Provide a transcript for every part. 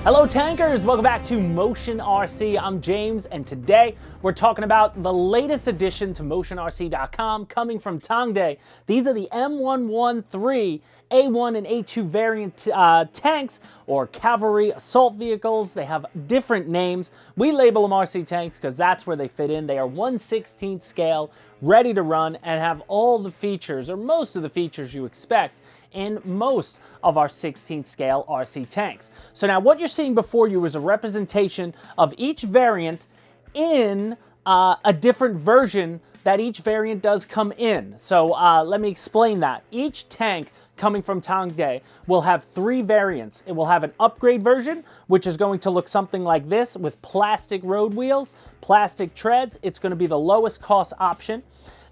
Hello tankers, welcome back to Motion RC. I'm James and today we're talking about the latest addition to MotionRC.com coming from Tongde. These are the M113A1 and A2 variant tanks or cavalry assault vehicles. They have different names. We label them RC tanks because that's where they fit in. They are 1/16 scale, ready to run, and have all the features or most of the features you expect in most of our 16th scale RC tanks. So now what you're seeing before you is a representation of each variant in a different version that each variant does come in. So let me explain that. Each tank coming from Tongde will have 3 variants. It will have an upgrade version, which is going to look something like this with plastic road wheels, plastic treads. It's going to be the lowest cost option.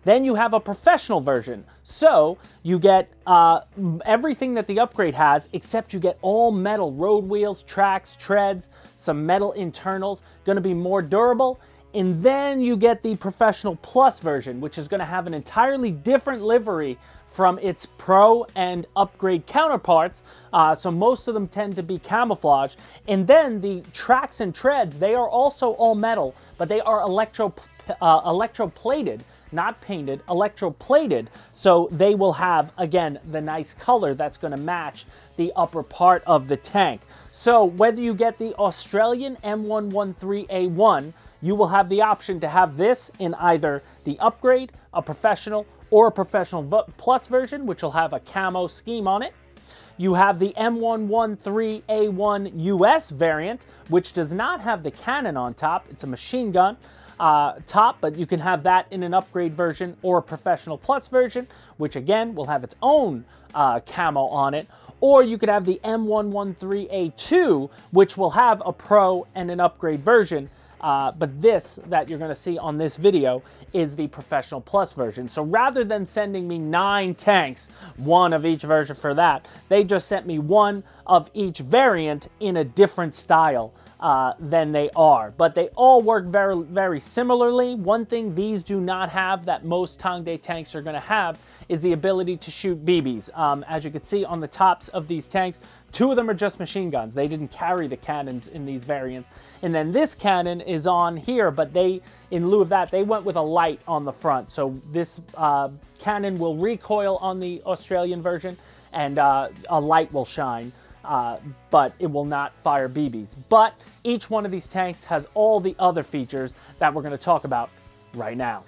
Then you have a professional version. So you get everything that the upgrade has, except you get all metal road wheels, tracks, treads, some metal internals, gonna be more durable. And then you get the professional plus version, which is gonna have an entirely different livery from its pro and upgrade counterparts. So most of them tend to be camouflage. And then the tracks and treads, they are also all metal, but they are electroplated. Not painted, electroplated, so they will have, again, the nice color that's going to match the upper part of the tank. So whether you get the Australian M113A1, you will have the option to have this in either the upgrade, a professional, or a professional plus version, which will have a camo scheme on it. You have the M113A1 US variant, which does not have the cannon on top. It's a machine gun top, but you can have that in an upgrade version or a professional plus version, which again will have its own camo on it. Or you could have the M113A2, which will have a pro and an upgrade version. But this that you're going to see on this video is the professional plus version. So rather than sending me 9 tanks, 1 of each version for that, they just sent me 1 of each variant in a different style than they are. But they all work very, very similarly. One thing these do not have that most Tongde tanks are going to have is the ability to shoot BBs. As you can see on the tops of these tanks, 2 of them are just machine guns. They didn't carry the cannons in these variants. And then this cannon is on here, but they, in lieu of that, they went with a light on the front. So this cannon will recoil on the Australian version, and a light will shine. But it will not fire BBs. But each one of these tanks has all the other features that we're going to talk about right now.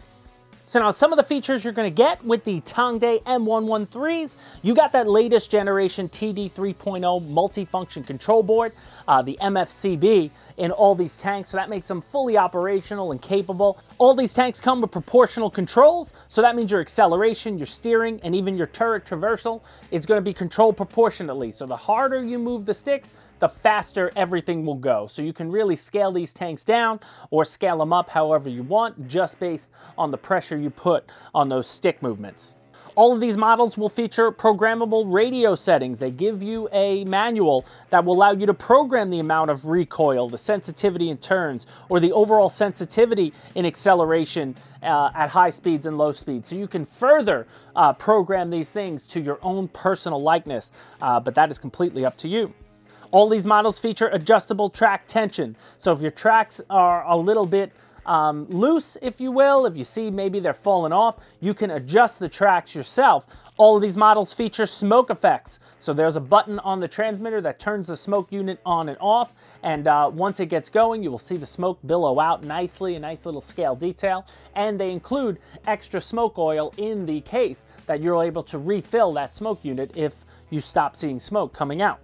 So now some of the features you're going to get with the Tongde M113s, you got that latest generation TD 3.0 multifunction control board, the MFCB, in all these tanks, so that makes them fully operational and capable. All these tanks come with proportional controls, so that means your acceleration, your steering, and even your turret traversal is going to be controlled proportionately. So the harder you move the sticks, the faster everything will go. So you can really scale these tanks down or scale them up however you want, just based on the pressure you put on those stick movements. All of these models will feature programmable radio settings. They give you a manual that will allow you to program the amount of recoil, the sensitivity in turns, or the overall sensitivity in acceleration at high speeds and low speeds. So you can further program these things to your own personal likeness, but that is completely up to you. All these models feature adjustable track tension. So if your tracks are a little bit loose, if you will, if you see maybe they're falling off, you can adjust the tracks yourself. All of these models feature smoke effects. So there's a button on the transmitter that turns the smoke unit on and off. And once it gets going, you will see the smoke billow out nicely, a nice little scale detail. And they include extra smoke oil in the case that you're able to refill that smoke unit if you stop seeing smoke coming out.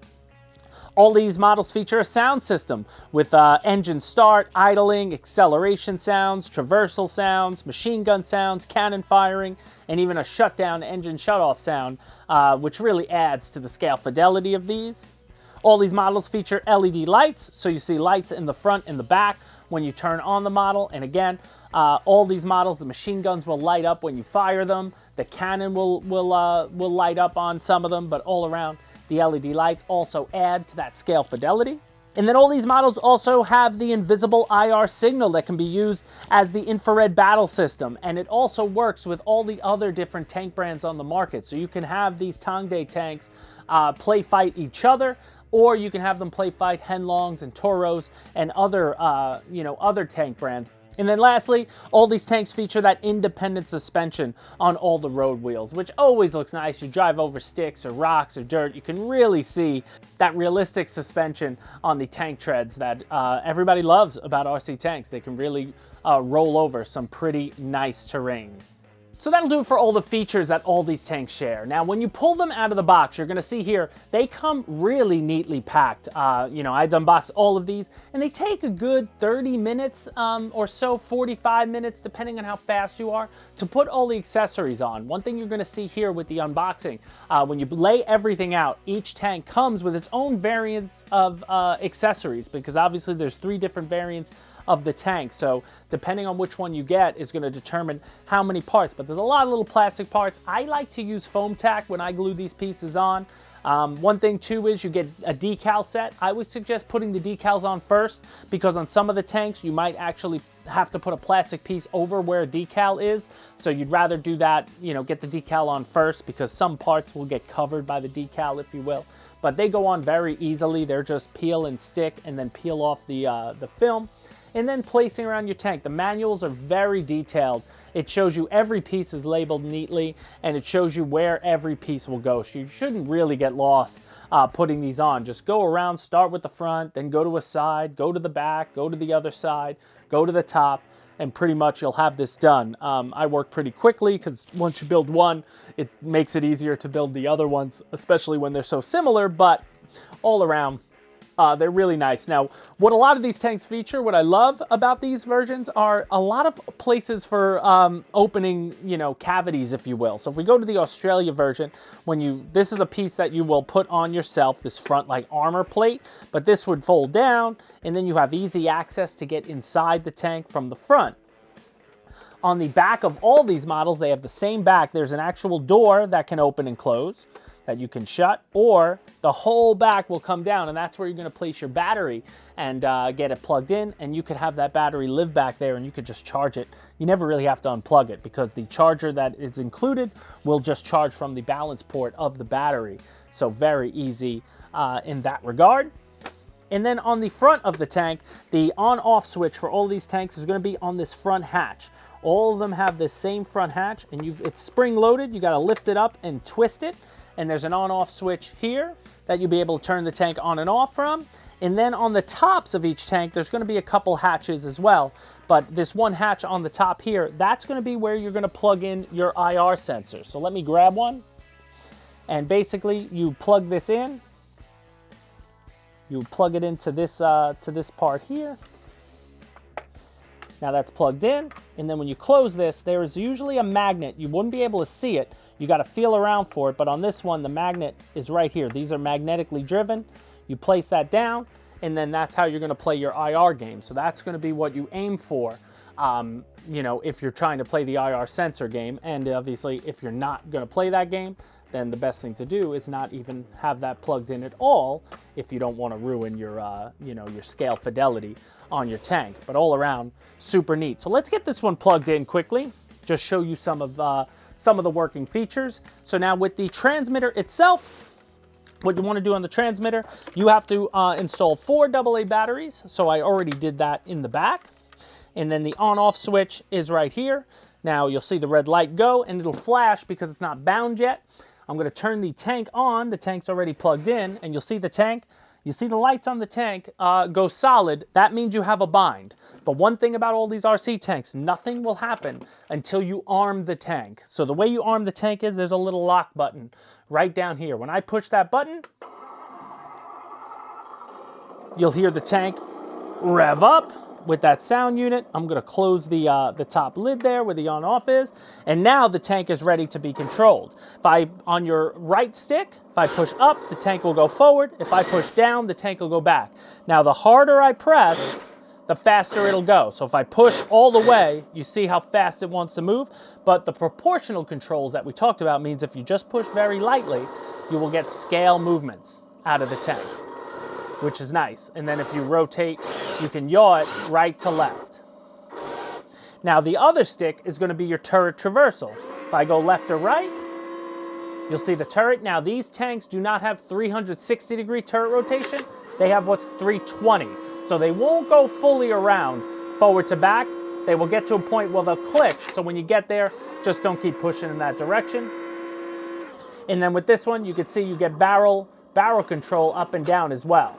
All these models feature a sound system with engine start, idling, acceleration sounds, traversal sounds, machine gun sounds, cannon firing, and even a shutdown engine shutoff sound, which really adds to the scale fidelity of these. All these models feature LED lights, so you see lights in the front and the back when you turn on the model. And again, all these models, the machine guns will light up when you fire them. The cannon will light up on some of them, but all around, the LED lights also add to that scale fidelity. And then all these models also have the invisible IR signal that can be used as the infrared battle system. And it also works with all the other different tank brands on the market. So you can have these Tongde tanks play fight each other, or you can have them play fight Henlongs and Toros and other, other tank brands. And then lastly, all these tanks feature that independent suspension on all the road wheels, which always looks nice. You drive over sticks or rocks or dirt, you can really see that realistic suspension on the tank treads that everybody loves about RC tanks. They can really roll over some pretty nice terrain. So that'll do it for all the features that all these tanks share. Now, when you pull them out of the box, you're going to see here, they come really neatly packed. I'd unbox all of these, and they take a good 30 minutes or so, 45 minutes, depending on how fast you are, to put all the accessories on. One thing you're going to see here with the unboxing, when you lay everything out, each tank comes with its own variants of accessories, because obviously there's 3 different variants of the tank, so depending on which one you get is going to determine how many parts, but there's a lot of little plastic parts. I like to use foam tack when I glue these pieces on. One thing too is you get a decal set. I would suggest putting the decals on first, because on some of the tanks you might actually have to put a plastic piece over where a decal is, so you'd rather do that, get the decal on first, because some parts will get covered by the decal, if you will, but they go on very easily. They're just peel and stick and then peel off the film. And then placing around your tank. The manuals are very detailed. It shows you every piece is labeled neatly, and it shows you where every piece will go. So you shouldn't really get lost putting these on. Just go around, start with the front, then go to a side, go to the back, go to the other side, go to the top, and pretty much you'll have this done. I work pretty quickly, because once you build one, it makes it easier to build the other ones, especially when they're so similar, but all around, they're really nice. Now, what a lot of these tanks feature, what I love about these versions, are a lot of places for opening, cavities, if you will. So if we go to the Australia version, this is a piece that you will put on yourself, this front like armor plate, but this would fold down, and then you have easy access to get inside the tank from the front. On the back of all these models, they have the same back. There's an actual door that can open and close that you can shut, or the whole back will come down, and that's where you're going to place your battery and get it plugged in, and you could have that battery live back there, and you could just charge it. You never really have to unplug it, because the charger that is included will just charge from the balance port of the battery. So very easy in that regard. And then on the front of the tank, the on-off switch for all these tanks is going to be on this front hatch. All of them have this same front hatch, and it's spring-loaded. You got to lift it up and twist it. And there's an on-off switch here that you'll be able to turn the tank on and off from. And then on the tops of each tank, there's going to be a couple hatches as well. But this one hatch on the top here, that's going to be where you're going to plug in your IR sensor. So let me grab one. And basically, you plug this in. You plug it into this part here. Now that's plugged in. And then when you close this, there is usually a magnet. You wouldn't be able to see it. You got to feel around for it, but on this one, the magnet is right here. These are magnetically driven. You place that down, and then that's how you're going to play your IR game. So that's going to be what you aim for, if you're trying to play the IR sensor game. And obviously, if you're not going to play that game, then the best thing to do is not even have that plugged in at all, if you don't want to ruin your, your scale fidelity on your tank. But all around, super neat. So let's get this one plugged in quickly. Just show you some of the working features. So now with the transmitter itself, what you want to do on the transmitter, you have to install 4 AA batteries. So I already did that in the back. And then the on-off switch is right here. Now you'll see the red light go, and it'll flash because it's not bound yet. I'm going to turn the tank on. The tank's already plugged in, and you'll see the tank. You see the lights on the tank go solid. That means you have a bind. But one thing about all these RC tanks, nothing will happen until you arm the tank. So the way you arm the tank is there's a little lock button right down here. When I push that button, you'll hear the tank rev up with that sound unit. I'm going to close the top lid there where the on-off is, and now the tank is ready to be controlled. On your right stick, if I push up, the tank will go forward. If I push down, the tank will go back. Now, the harder I press, the faster it'll go. So if I push all the way, you see how fast it wants to move. But the proportional controls that we talked about means if you just push very lightly, you will get scale movements out of the tank, which is nice. And then if you rotate, you can yaw it right to left. Now the other stick is going to be your turret traversal. If I go left or right, You'll see the turret. Now, these tanks do not have 360-degree turret rotation. They have what's 320. So they won't go fully around forward to back. They will get to a point where they'll click. So when you get there, just don't keep pushing in that direction. And then with this one, you can see you get barrel control up and down as well,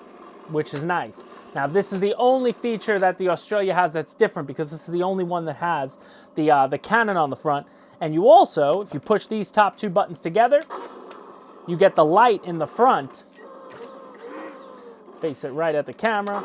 which is nice. Now, this is the only feature that the Australia has that's different, because this is the only one that has the cannon on the front. And you also, if you push these top two buttons together, you get the light in the front. Face it right at the camera.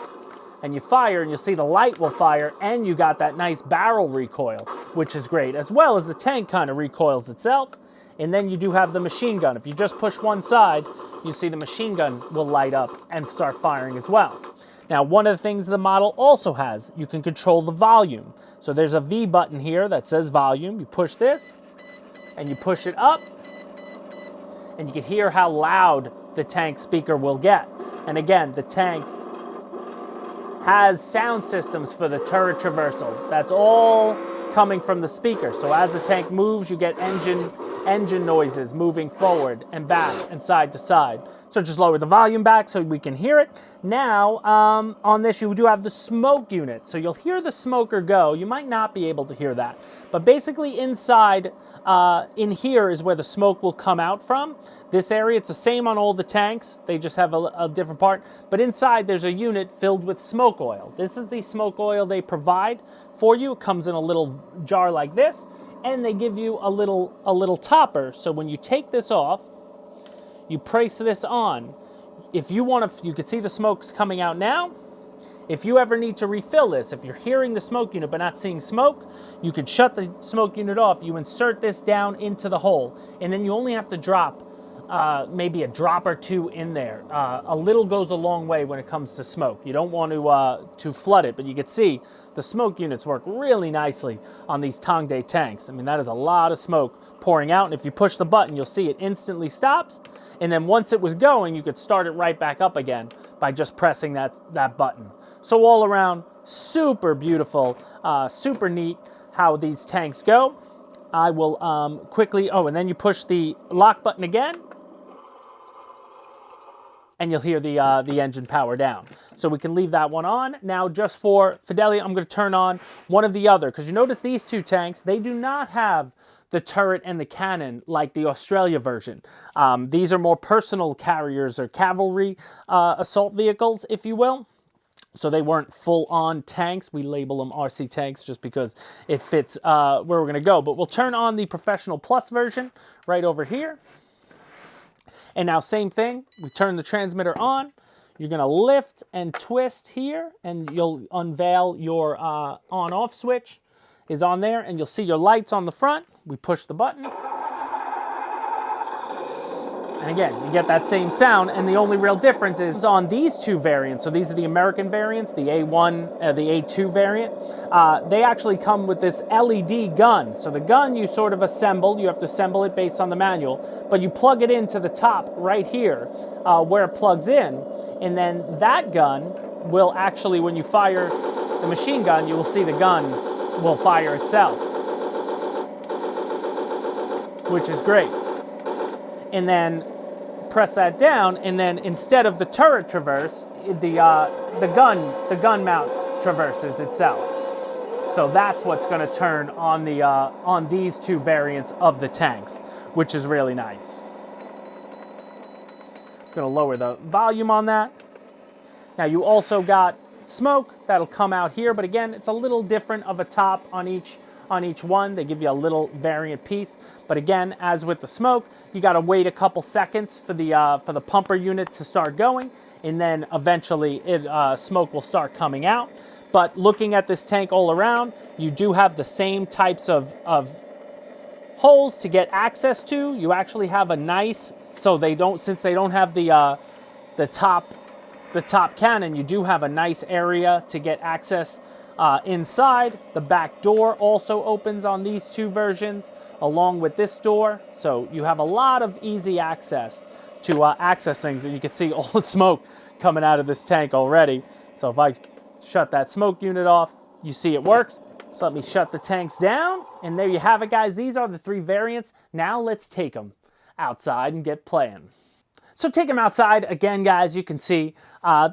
And you fire, and you'll see the light will fire, and you got that nice barrel recoil, which is great, as well as the tank kind of recoils itself. And then you do have the machine gun. If you just push one side, you see the machine gun will light up and start firing as well. Now, one of the things the model also has, you can control the volume. So there's a V button here that says volume. You push this, and you push it up, and you can hear how loud the tank speaker will get. And again, the tank has sound systems for the turret traversal. That's all coming from the speaker. So as the tank moves, you get engine noises moving forward and back and side to side. So just lower the volume back so we can hear it. Now, on this, you do have the smoke unit. So you'll hear the smoker go. You might not be able to hear that. But basically inside, in here is where the smoke will come out from. This area, it's the same on all the tanks. They just have a different part. But inside, there's a unit filled with smoke oil. This is the smoke oil they provide for you. It comes in a little jar like this. And they give you a little topper. So when you take this off, you place this on. If you want to, you can see the smoke's coming out now. If you ever need to refill this, if you're hearing the smoke unit but not seeing smoke, you can shut the smoke unit off. You insert this down into the hole, and then you only have to drop maybe a drop or two in there. A little goes a long way when it comes to smoke. You don't want to flood it, but you can see the smoke units work really nicely on these Tongde tanks. I mean, that is a lot of smoke pouring out, and if you push the button, you'll see it instantly stops. And then once it was going, you could start it right back up again by just pressing that button. So all around, super beautiful, super neat how these tanks go. I will quickly, and then you push the lock button again, and you'll hear the engine power down. So we can leave that one on. Now, just for fidelity, I'm going to turn on one of the other, because you notice these two tanks, they do not have the turret and the cannon like the Australia version. These are more personal carriers or cavalry assault vehicles, if you will. So they weren't full-on tanks. We label them RC tanks just because it fits where we're going to go. But we'll turn on the Professional Plus version right over here. And now, same thing. We turn the transmitter on. You're going to lift and twist here, and you'll unveil your on-off switch is on there, and you'll see your lights on the front. We push the button. And again, you get that same sound, and the only real difference is on these two variants. So these are the American variants, the A1, the A2 variant. They actually come with this LED gun. So the gun you sort of assemble. You have to assemble it based on the manual, but you plug it into the top right here where it plugs in, and then that gun will actually, when you fire the machine gun, you will see the gun will fire itself, which is great. And then press that down, and then instead of the turret traverse, the gun mount traverses itself. So that's what's going to turn on the on these two variants of the tanks, which is really nice. Going to lower the volume on that. Now you also got smoke that'll come out here, but again, it's a little different of a top on each one. They give you a little variant piece, but again, as with the smoke, you got to wait a couple seconds for the pumper unit to start going, and then eventually smoke will start coming out. But looking at this tank all around, you do have the same types of holes to get access to. You actually have a nice, so since they don't have the top cannon, you do have a nice area to get access inside. The back door also opens on these two versions, along with this door. So you have a lot of easy access to access things, and you can see all the smoke coming out of this tank already. So if I shut that smoke unit off, you see it works. So let me shut the tanks down, and there you have it, guys. These are the three variants. Now let's take them. outside and get playing. So take them outside. Again, guys, you can see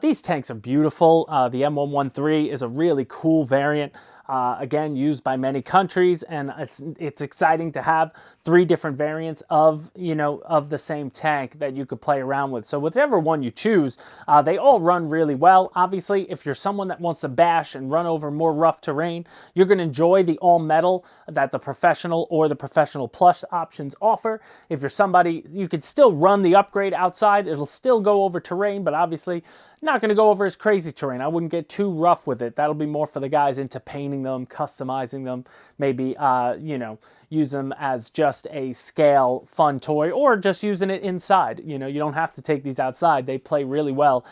these tanks are beautiful. The M113 is a really cool variant. Again, used by many countries, and it's exciting to have 3 different variants of the same tank that you could play around with. So whichever one you choose, they all run really well. Obviously, if you're someone that wants to bash and run over more rough terrain, you're going to enjoy the all metal that the Professional or the Professional Plus options offer. If you're somebody, you could still run the upgrade outside. It'll still go over terrain, but obviously not going to go over as crazy terrain. I wouldn't get too rough with it. That'll be more for the guys into painting them, customizing them, maybe, use them as just a scale fun toy, or just using it inside. You don't have to take these outside. They play really well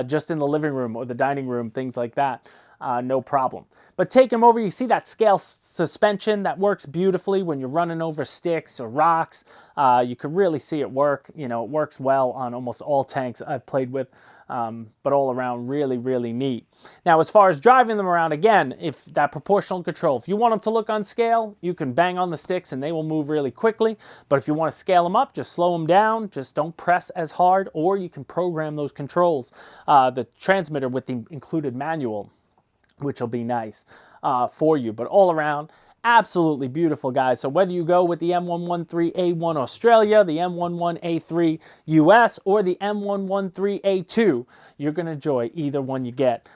just in the living room or the dining room, things like that. No problem. But take them over, you see that scale suspension that works beautifully when you're running over sticks or rocks. You can really see it work. It works well on almost all tanks I've played with. But all around really, really neat. Now, as far as driving them around, again, if that proportional control, if you want them to look on scale, you can bang on the sticks and they will move really quickly. But if you want to scale them up, just slow them down, just don't press as hard, or you can program those controls, the transmitter with the included manual, which will be nice for you. But all around, absolutely beautiful, guys. So whether you go with the M113A1 Australia, the M1113 US, or the M113A2, you're going to enjoy either one you get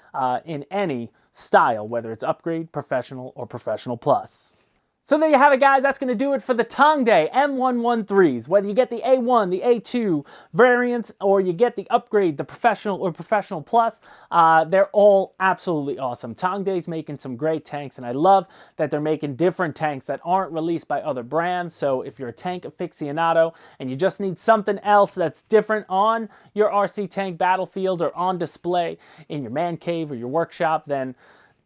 in any style, whether it's upgrade, professional, or professional plus. So there you have it, guys. That's going to do it for the Tongde M113s. Whether you get the A1, the A2 variants, or you get the upgrade, the professional or professional plus, they're all absolutely awesome. Tongde's making some great tanks, and I love that they're making different tanks that aren't released by other brands. So if you're a tank aficionado and you just need something else that's different on your RC tank battlefield or on display in your man cave or your workshop, then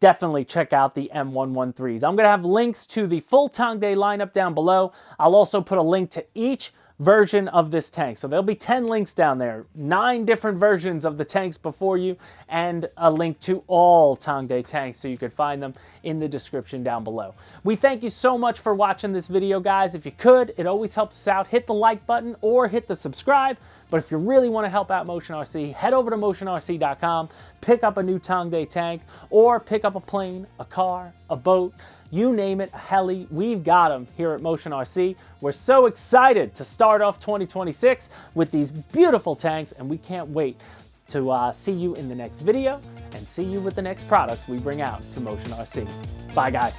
definitely check out the M113s. I'm going to have links to the full Tongde lineup down below. I'll also put a link to each version of this tank. So there'll be 10 links down there, 9 different versions of the tanks before you, and a link to all Tongde tanks so you could find them in the description down below. We thank you so much for watching this video, guys. If you could, it always helps us out. Hit the like button or hit the subscribe. But if you really want to help out Motion RC, head over to motionrc.com, pick up a new Tongde tank, or pick up a plane, a car, a boat, you name it, a heli, we've got them here at Motion RC. We're so excited to start off 2026 with these beautiful tanks, and we can't wait to see you in the next video and see you with the next products we bring out to Motion RC. Bye, guys.